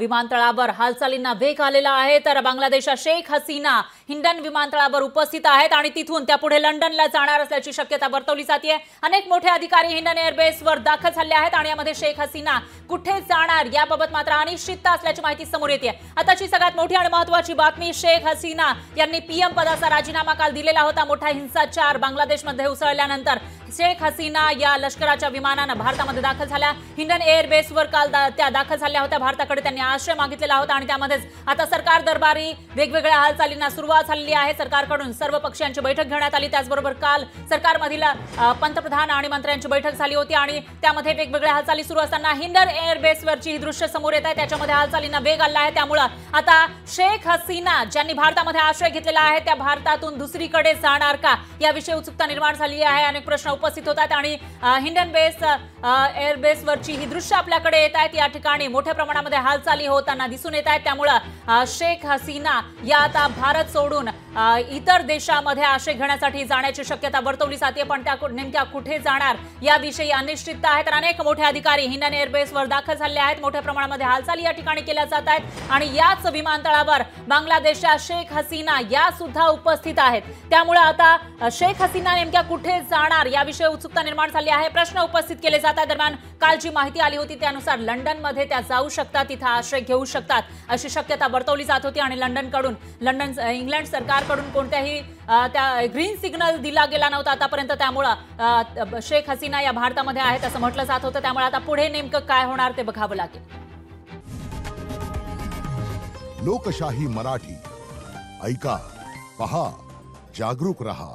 विमानतळावर हालचालींना वेग आलेला आहे। तर बांगलादेशच्या शेख हसीना हिंडन विमानतळावर उपस्थित आहेत आणि तिथून त्या पुढे लंडनला जाणार असल्याची शक्यता वर्तवली जाते। अनेक मोठे अधिकारी हिंडन एअरबेसवर दाखल झाले आहेत आणि यामध्ये शेख हसीना कुठे जाणार याबाबत मात्र अनिश्चितता असल्याची माहिती समोर येते। आताची सगळ्यात मोठी आणि महत्त्वाची बातमी, शेख हसीना यांनी पीएम पदाचा राजीनामा काल दिलेला होता। मोठा हिंसाचार बांगलादेशमध्ये उसळल्यानंतर शेख हसीना या लष्कराच्या विमानाने भारतामध्ये दाखल झाल्या। हिंडन एअरबेसवर काल त्या दाखल झाल्या होत्या। भारताकडे त्यांनी आश्रय मागितलेला होता आणि त्यामध्येच आता सरकार दरबारी वेगवेगळ्या हालचालींना सुरुवात झालेली आहे। सरकारकडून सर्व पक्षांची बैठक घेण्यात आली। त्याचबरोबर काल सरकारमधील पंतप्रधान आणि मंत्र्यांची बैठक झाली होती आणि त्यामध्ये वेगवेगळ्या हालचाली सुरू असताना हिंडन एअरबेसवरची ही दृश्य समोर येत आहे। त्याच्यामध्ये हालचालींना वेग आला आहे। त्यामुळे आता शेख हसीना ज्यांनी भारतामध्ये आश्रय घेतलेला आहे त्या भारतातून दुसरीकडे जाणार का याविषयी उत्सुकता निर्माण झाली आहे। अनेक प्रश्न उपस्थित होतात आणि हिंडन एअरबेसवरची ही दृश्य आपल्याकडे येत आहेत। या ठिकाणी मोठ्या प्रमाणामध्ये हालचाली होताना दिसून येत आहेत। त्यामुळे शेख हसीना या आता भारत सोडून इतर देशामध्ये आश्रय घेण्यासाठी जाण्याची शक्यता वर्तवली जाते। पण त्या नेमक्या कुठे जाणार याविषयी अनिश्चितता आहे। तर अनेक मोठे अधिकारी हिंडन एअरबेसवर दाखल झाले आहेत। मोठ्या प्रमाणामध्ये हालचाली या ठिकाणी केल्या जात आहेत आणि याच विमानतळावर बांगलादेशच्या शेख हसीना या सुद्धा उपस्थित आहेत। त्यामुळे आता शेख हसीना नेमक्या कुठे जाणार याविषयी उत्सुकता निर्माण झाली आहे। प्रश्न उपस्थित केले जात आहेत। दरम्यान काल जी माहिती आली होती त्यानुसार लंडनमध्ये त्या जाऊ शकतात, तिथे आश्रय घेऊ शकतात अशी शक्यता वर्तवली जात होती आणि इंग्लंड सरकारकडून कोणत्याही त्या ग्रीन सिग्नल दिला गेला नव्हता आतापर्यंत। त्यामुळे शेख हसीना या भारतामध्ये आहेत असं म्हटलं जात होतं। त्यामुळे आता पुढे नेमकं काय होणार ते बघावं लागेल। लोकशाही मराठी ऐका, पहा, जागरूक रहा।